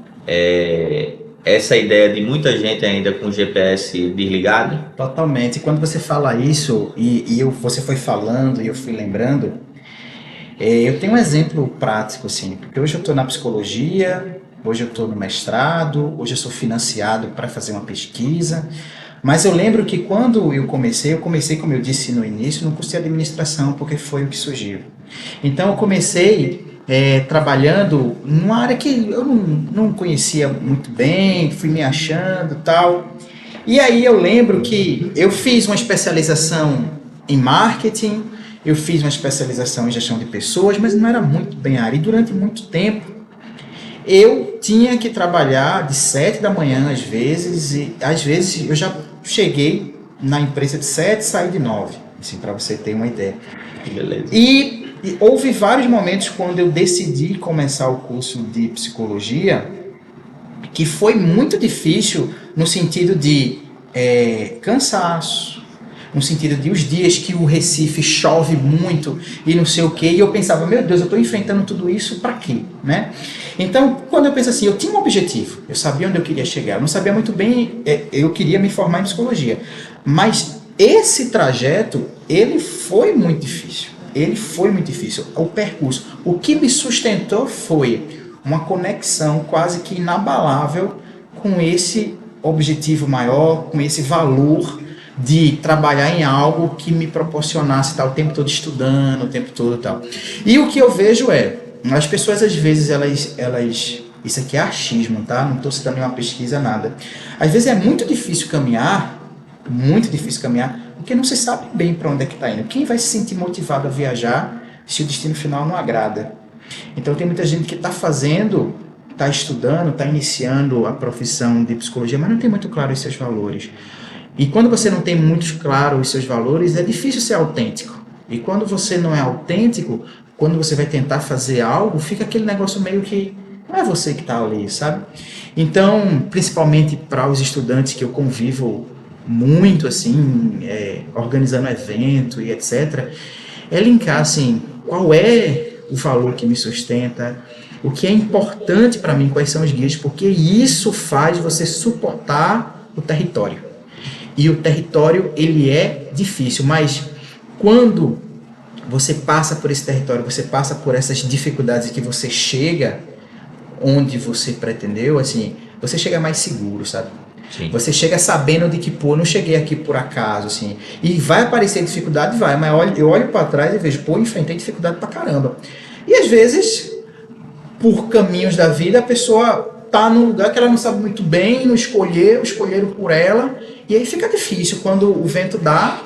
essa ideia de muita gente ainda com o GPS desligado?
Totalmente. E quando você fala isso, você foi falando e eu fui lembrando, eu tenho um exemplo prático, assim, porque hoje eu estou na psicologia, hoje eu estou no mestrado, hoje eu sou financiado para fazer uma pesquisa, mas eu lembro que quando eu comecei, como eu disse no início, no curso de administração, porque foi o que surgiu. Então eu comecei trabalhando numa área que eu não conhecia muito bem, fui me achando e tal. E aí eu lembro que eu fiz uma especialização em marketing, eu fiz uma especialização em gestão de pessoas, mas não era muito bem a área. E durante muito tempo eu tinha que trabalhar de 7 da manhã às vezes, e às vezes eu já cheguei na empresa de 7 e saí de 9, assim, para você ter uma ideia.
Beleza.
E houve vários momentos quando eu decidi começar o curso de psicologia que foi muito difícil no sentido de cansaço, no sentido de os dias que o Recife chove muito e não sei o que, e eu pensava, meu Deus, eu estou enfrentando tudo isso para quê, né? Então, quando eu penso assim, eu tinha um objetivo, eu sabia onde eu queria chegar, eu não sabia muito bem, eu queria me formar em psicologia, mas esse trajeto, ele foi muito difícil, o percurso. O que me sustentou foi uma conexão quase que inabalável com esse objetivo maior, com esse valor de trabalhar em algo que me proporcionasse estar o tempo todo estudando, o tempo todo tal. E o que eu vejo as pessoas às vezes, elas isso aqui é achismo, tá? Não estou citando nenhuma pesquisa, nada. Às vezes é muito difícil caminhar, porque não se sabe bem para onde é que está indo. Quem vai se sentir motivado a viajar se o destino final não agrada? Então tem muita gente que está fazendo, está estudando, está iniciando a profissão de psicologia, mas não tem muito claro os seus valores. E quando você não tem muito claro os seus valores, é difícil ser autêntico. E quando você não é autêntico, quando você vai tentar fazer algo, fica aquele negócio meio que não é você que está ali, sabe? Então, principalmente para os estudantes que eu convivo muito, assim, organizando evento e etc., é linkar, assim, qual é o valor que me sustenta, o que é importante para mim, quais são os guias, porque isso faz você suportar o território. E o território, ele é difícil, mas quando você passa por esse território, você passa por essas dificuldades que você chega onde você pretendeu, assim, você chega mais seguro, sabe?
Sim.
Você chega sabendo de que, pô, eu não cheguei aqui por acaso, assim. E vai aparecer dificuldade, vai, mas eu olho para trás e vejo, pô, enfrentei dificuldade pra caramba. E às vezes, por caminhos da vida, a pessoa tá num lugar que ela não sabe muito bem, não escolheu, escolheram por ela, e aí fica difícil quando o vento dá,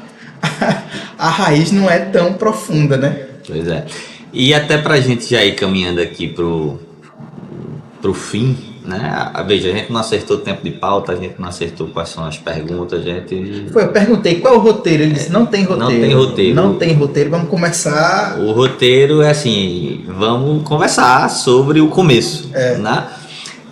a raiz não é tão profunda, né?
Pois é. E até pra gente já ir caminhando aqui pro fim, né? Veja, a gente não acertou o tempo de pauta, a gente não acertou quais são as perguntas, a gente...
Foi, eu perguntei qual é o roteiro, ele disse, não tem roteiro.
Não tem roteiro.
Não tem roteiro, vamos começar...
O roteiro é assim, vamos conversar sobre o começo, né?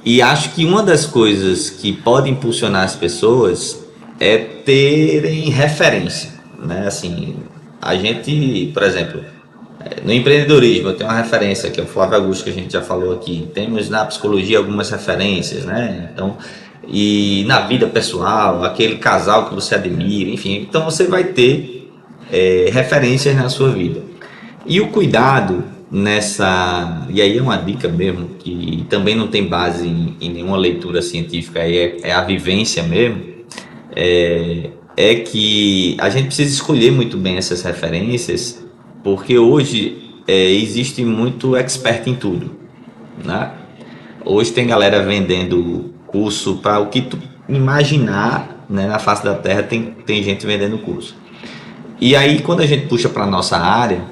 E acho que uma das coisas que pode impulsionar as pessoas é terem referência, né? Assim, a gente, por exemplo, no empreendedorismo, eu tenho uma referência que é o Flávio Augusto, que a gente já falou aqui. Temos na psicologia algumas referências, né? Então, e na vida pessoal, aquele casal que você admira, enfim. Então você vai ter referências na sua vida. E o cuidado nessa... E aí é uma dica mesmo, que também não tem base em nenhuma leitura científica, é a vivência mesmo, é que a gente precisa escolher muito bem essas referências, porque hoje existe muito expert em tudo, né? Hoje tem galera vendendo curso para o que tu imaginar, né, na face da terra tem gente vendendo curso. E aí quando a gente puxa para nossa área,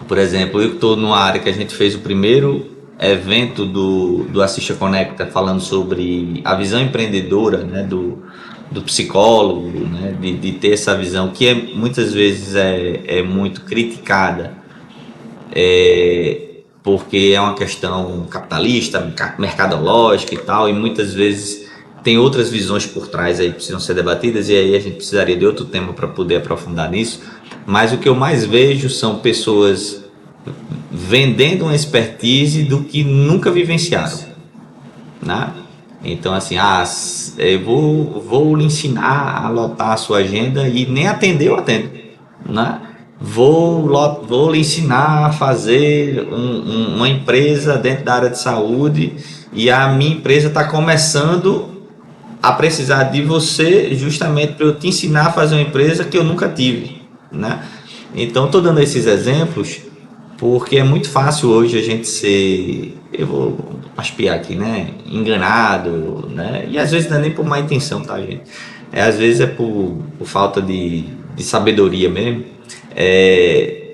por exemplo, eu estou numa área que a gente fez o primeiro evento do Assista Conecta, falando sobre a visão empreendedora, né, do psicólogo, né, de ter essa visão que muitas vezes é muito criticada, porque é uma questão capitalista, mercadológica e tal, e muitas vezes tem outras visões por trás aí que precisam ser debatidas, e aí a gente precisaria de outro tema para poder aprofundar nisso. Mas o que eu mais vejo são pessoas vendendo uma expertise do que nunca vivenciaram, né? Então assim, eu vou lhe ensinar a lotar a sua agenda e nem atender eu atendo, né? Vou lhe ensinar a fazer uma empresa dentro da área de saúde e a minha empresa está começando a precisar de você justamente para eu te ensinar a fazer uma empresa que eu nunca tive, né? Então estou dando esses exemplos porque é muito fácil hoje a gente ser, eu vou aspirar aqui, né, enganado, né? E às vezes não é nem por má intenção, tá, gente? Às vezes é por falta de sabedoria mesmo,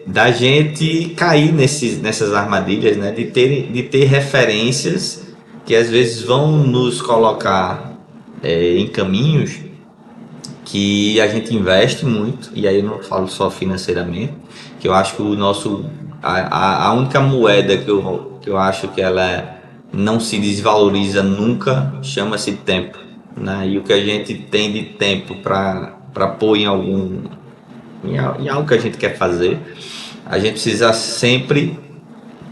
da gente cair nessas armadilhas, né? De ter referências que às vezes vão nos colocar em caminhos que a gente investe muito, e aí eu não falo só financeiramente, que eu acho que a única moeda que eu acho que ela não se desvaloriza nunca chama-se tempo, né? E o que a gente tem de tempo para pôr em algo que a gente quer fazer, a gente precisa sempre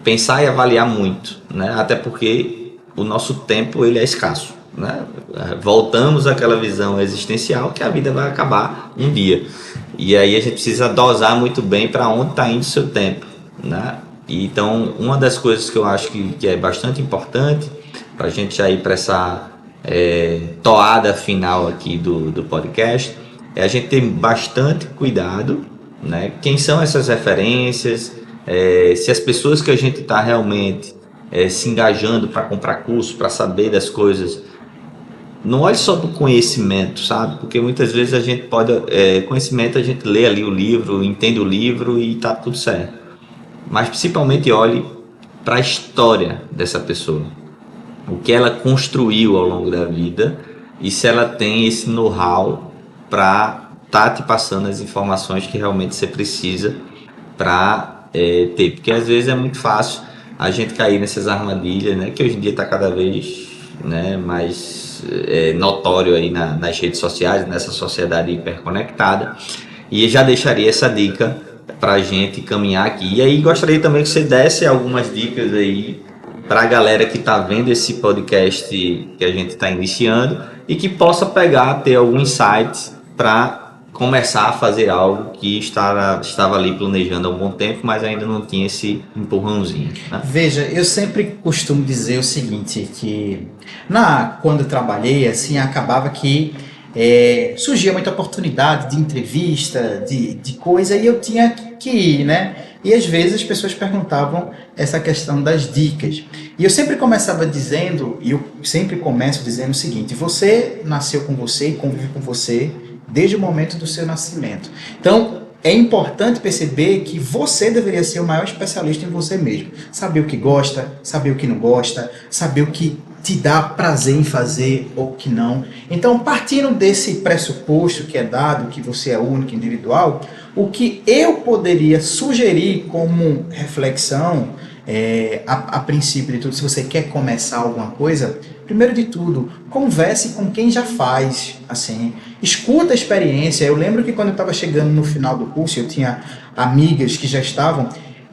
pensar e avaliar muito, né? Até porque o nosso tempo ele é escasso, né? Voltamos àquela visão existencial que a vida vai acabar um dia, e aí a gente precisa dosar muito bem para onde está indo o seu tempo, né? Então uma das coisas que eu acho que é bastante importante para a gente já ir para essa toada final aqui do podcast é a gente ter bastante cuidado, né? Quem são essas referências, se as pessoas que a gente está realmente se engajando para comprar curso, para saber das coisas. Não olhe só para o conhecimento, sabe? Porque muitas vezes a gente pode... conhecimento, a gente lê ali o livro, entende o livro e está tudo certo. Mas principalmente olhe para a história dessa pessoa. O que ela construiu ao longo da vida e se ela tem esse know-how para estar te passando as informações que realmente você precisa para ter, porque às vezes é muito fácil a gente cair nessas armadilhas, né, que hoje em dia está cada vez, né, mais notório aí nas redes sociais, nessa sociedade hiperconectada. E já deixaria essa dica para a gente caminhar aqui. E aí gostaria também que você desse algumas dicas aí para a galera que está vendo esse podcast que a gente está iniciando e que possa pegar, ter algum insight para começar a fazer algo que estava ali planejando há um bom tempo, mas ainda não tinha esse empurrãozinho, né?
Veja, eu sempre costumo dizer o seguinte, que quando eu trabalhei, assim, acabava que surgia muita oportunidade de entrevista, de coisa, e eu tinha que ir, né? E às vezes as pessoas perguntavam essa questão das dicas. E eu sempre começava dizendo, e eu sempre começo dizendo o seguinte: você nasceu com você e convive com você desde o momento do seu nascimento. Então, é importante perceber que você deveria ser o maior especialista em você mesmo. Saber o que gosta, saber o que não gosta, saber o que te dá prazer em fazer ou que não. Então, partindo desse pressuposto que é dado, que você é único, individual, o que eu poderia sugerir como reflexão, a princípio de tudo, se você quer começar alguma coisa, primeiro de tudo, converse com quem já faz, assim, escuta a experiência. Eu lembro que quando eu estava chegando no final do curso, eu tinha amigas que já estavam,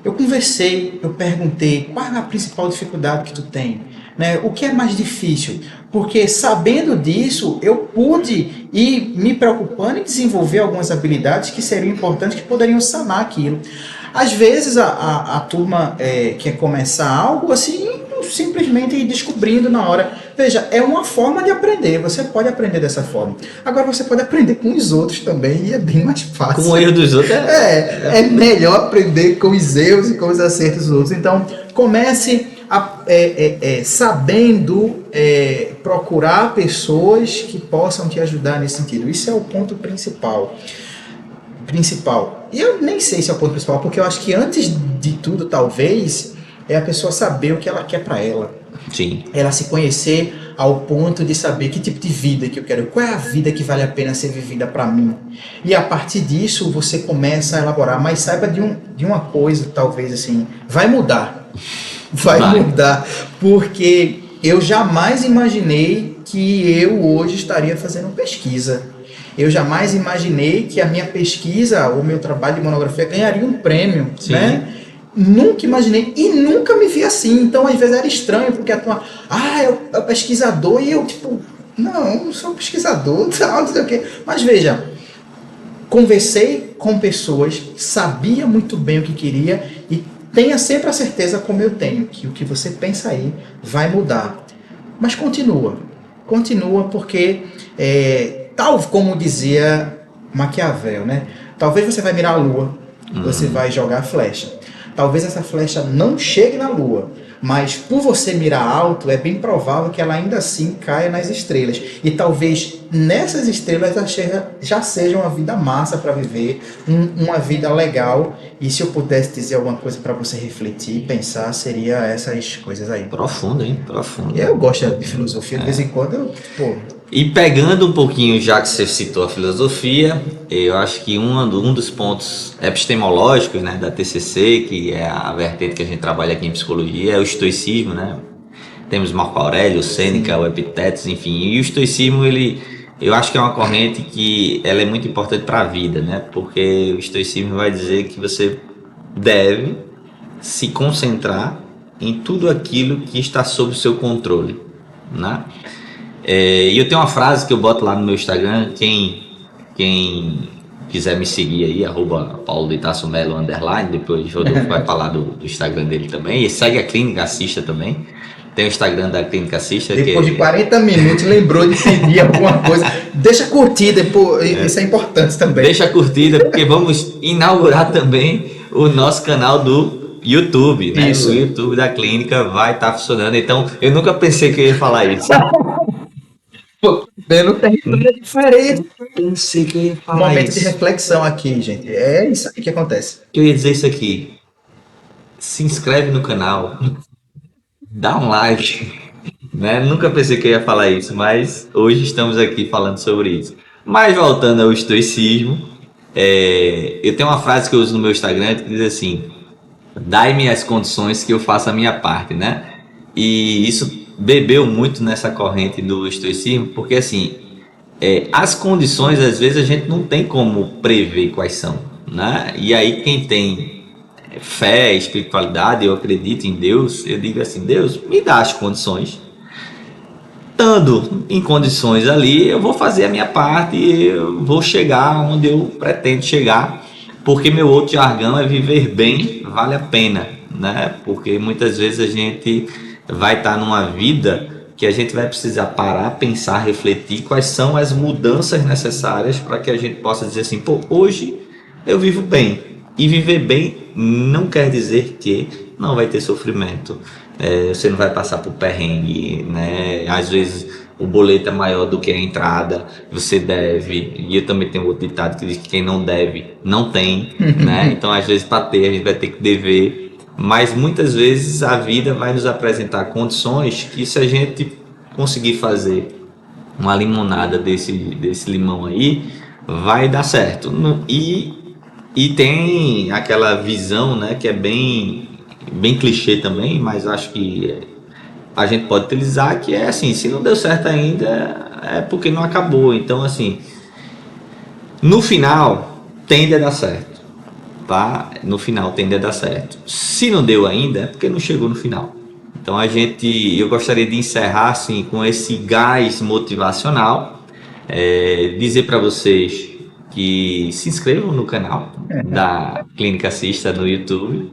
eu conversei, eu perguntei, qual é a principal dificuldade que tu tem? Né? O que é mais difícil? Porque sabendo disso, eu pude ir me preocupando em desenvolver algumas habilidades que seriam importantes, que poderiam sanar aquilo. Às vezes a turma quer começar algo assim, simplesmente ir descobrindo na hora. Veja, é uma forma de aprender, você pode aprender dessa forma. Agora você pode aprender com os outros também, e é bem mais fácil.
Com o erro dos outros
é melhor aprender com os erros e com os acertos dos outros. Então, comece sabendo procurar pessoas que possam te ajudar nesse sentido. Isso é o ponto principal. E eu nem sei se é o ponto principal, porque eu acho que antes de tudo, talvez, é a pessoa saber o que ela quer para ela.
Sim.
Ela se conhecer ao ponto de saber que tipo de vida que eu quero, qual é a vida que vale a pena ser vivida para mim. E a partir disso você começa a elaborar, mas saiba de uma coisa, talvez assim, vai mudar. Vai mudar, porque eu jamais imaginei que eu hoje estaria fazendo pesquisa. Eu jamais imaginei que a minha pesquisa, o meu trabalho de monografia ganharia um prêmio, né? Nunca imaginei e nunca me vi assim. Então, às vezes era estranho, porque a turma, é o pesquisador, e eu, tipo, não sou pesquisador, não sei o quê. Mas veja, conversei com pessoas, sabia muito bem o que queria, e tenha sempre a certeza, como eu tenho, que o que você pensa aí vai mudar. Mas continua, porque, tal como dizia Maquiavel, né? Talvez você vai mirar a lua, você vai jogar a flecha. Talvez essa flecha não chegue na lua, mas por você mirar alto, é bem provável que ela ainda assim caia nas estrelas. E talvez nessas estrelas já seja uma vida massa para viver, uma vida legal. E se eu pudesse dizer alguma coisa para você refletir, pensar, seria essas coisas aí.
Profundo, hein? Profundo.
Eu gosto de filosofia, de vez em quando
E pegando um pouquinho, já que você citou a filosofia, eu acho que um dos pontos epistemológicos, né, da TCC, que é a vertente que a gente trabalha aqui em psicologia, é o estoicismo, né? Temos Marco Aurélio, Sêneca, o Epictetus, enfim. E o estoicismo, eu acho que é uma corrente que ela é muito importante para a vida, né? Porque o estoicismo vai dizer que você deve se concentrar em tudo aquilo que está sob o seu controle, né? E eu tenho uma frase que eu boto lá no meu Instagram, quem quiser me seguir aí, @paulo_de_tarso_melo_, depois o Rodolfo vai falar do Instagram dele também, e segue a Clínica Assista também, tem o Instagram da Clínica Assista.
Depois de 40 minutos lembrou de pedir alguma coisa, deixa curtir, isso é importante também.
Deixa a curtida, porque vamos inaugurar também o nosso canal do YouTube, né?
Isso.
O YouTube da Clínica vai estar funcionando, então eu nunca pensei que eu ia falar isso.
Vendo território diferente.
Pensei que eu ia falar
Momento
isso.
de reflexão aqui, gente. É isso aí que acontece.
Eu ia dizer isso aqui. Se inscreve no canal, dá um like, né? Nunca pensei que eu ia falar isso, mas hoje estamos aqui falando sobre isso. Mas voltando ao estoicismo, eu tenho uma frase que eu uso no meu Instagram que diz assim: dai-me as condições que eu faça a minha parte, né? E isso bebeu muito nessa corrente do estoicismo, porque assim, as condições às vezes a gente não tem como prever quais são, né? E aí quem tem fé, espiritualidade, eu acredito em Deus, eu digo assim, Deus, me dá as condições. Estando em condições ali, eu vou fazer a minha parte e eu vou chegar onde eu pretendo chegar, porque meu outro jargão é viver bem, vale a pena, né? Porque muitas vezes a gente vai estar numa vida que a gente vai precisar parar, pensar, refletir quais são as mudanças necessárias para que a gente possa dizer assim, pô, hoje eu vivo bem. E viver bem não quer dizer que não vai ter sofrimento, você não vai passar por perrengue, né? Às vezes o boleto é maior do que a entrada, você deve, e eu também tenho outro ditado que diz que quem não deve, não tem, né? Então às vezes para ter a gente vai ter que dever, mas muitas vezes a vida vai nos apresentar condições que se a gente conseguir fazer uma limonada desse limão aí, vai dar certo. E tem aquela visão, né, que é bem clichê também, mas acho que a gente pode utilizar, que é assim, se não deu certo ainda, é porque não acabou. Então, assim, no final, tende a dar certo, tá? No final, tende a dar certo. Se não deu ainda, é porque não chegou no final. Então, eu gostaria de encerrar, assim, com esse gás motivacional, dizer para vocês que se inscrevam no canal da Clínica Assista no YouTube,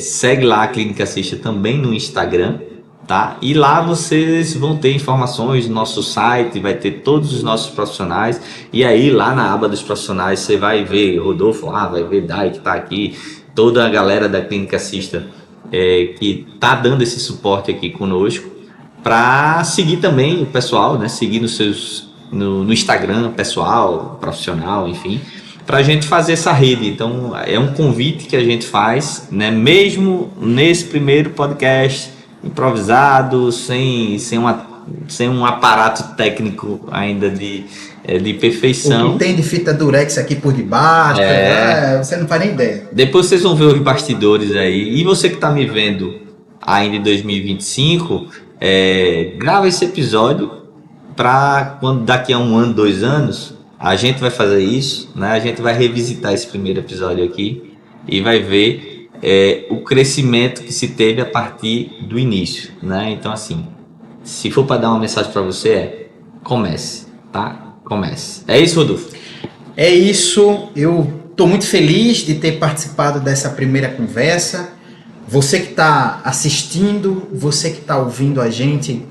segue lá a Clínica Assista também no Instagram, tá? E lá vocês vão ter informações do nosso site, vai ter todos os nossos profissionais, e aí lá na aba dos profissionais você vai ver Rodolfo lá, vai ver Dai que tá aqui, toda a galera da Clínica Assista que tá dando esse suporte aqui conosco, para seguir também o pessoal, né? Seguir no Instagram pessoal, profissional, enfim, para a gente fazer essa rede. Então é um convite que a gente faz, né? Mesmo nesse primeiro podcast improvisado, sem um aparato técnico ainda de perfeição.
O que tem de fita durex aqui por debaixo, você não faz nem ideia.
Depois vocês vão ver os bastidores aí. E você que está me vendo ainda em 2025, grava esse episódio para quando daqui a 1 ano, 2 anos, a gente vai fazer isso, né? A gente vai revisitar esse primeiro episódio aqui e vai ver o crescimento que se teve a partir do início, né? Então, assim, se for para dar uma mensagem para você, comece, tá? Comece. É isso, Rodolfo?
É isso. Eu estou muito feliz de ter participado dessa primeira conversa. Você que está assistindo, você que está ouvindo a gente,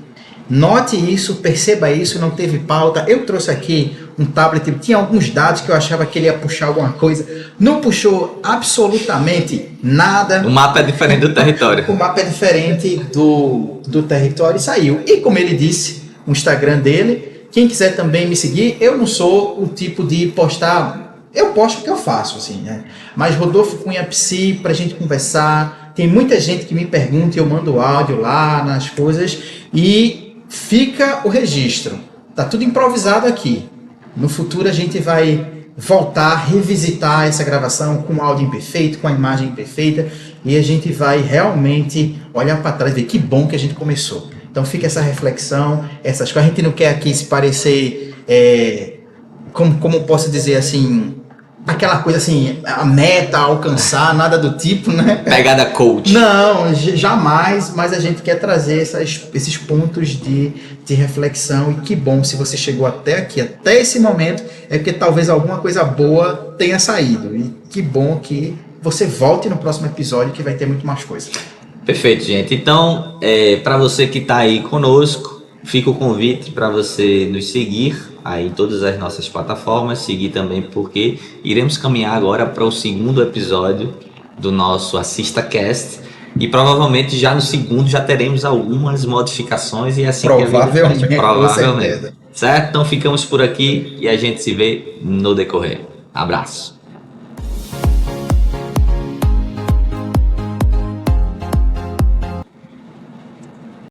note isso, perceba isso, não teve pauta. Eu trouxe aqui um tablet, tinha alguns dados que eu achava que ele ia puxar alguma coisa. Não puxou absolutamente nada.
O mapa é diferente do território.
O mapa é diferente do território e saiu. E como ele disse, o Instagram dele, quem quiser também me seguir, eu não sou o tipo de postar... Eu posto o que eu faço, assim, né? Mas Rodolfo Cunha Psi, pra gente conversar. Tem muita gente que me pergunta, eu mando áudio lá nas coisas e fica o registro. Tá tudo improvisado aqui. No futuro a gente vai voltar, revisitar essa gravação com o áudio imperfeito, com a imagem imperfeita, e a gente vai realmente olhar para trás e ver que bom que a gente começou. Então fica essa reflexão, essas coisas. A gente não quer aqui se parecer, como posso dizer assim, aquela coisa assim, a meta a alcançar, nada do tipo, né?
Pegada coach.
Não, jamais, mas a gente quer trazer esses pontos de reflexão, e que bom se você chegou até aqui, até esse momento, é porque talvez alguma coisa boa tenha saído, e que bom que você volte no próximo episódio que vai ter muito mais coisa.
Perfeito, gente. Então, para você que está aí conosco, fica o convite para você nos seguir aí em todas as nossas plataformas, seguir também, porque iremos caminhar agora para o segundo episódio do nosso AssistaCast, e provavelmente já no segundo já teremos algumas modificações, e assim
provavelmente,
que provavelmente, certo? Então ficamos por aqui e a gente se vê no decorrer. Abraço.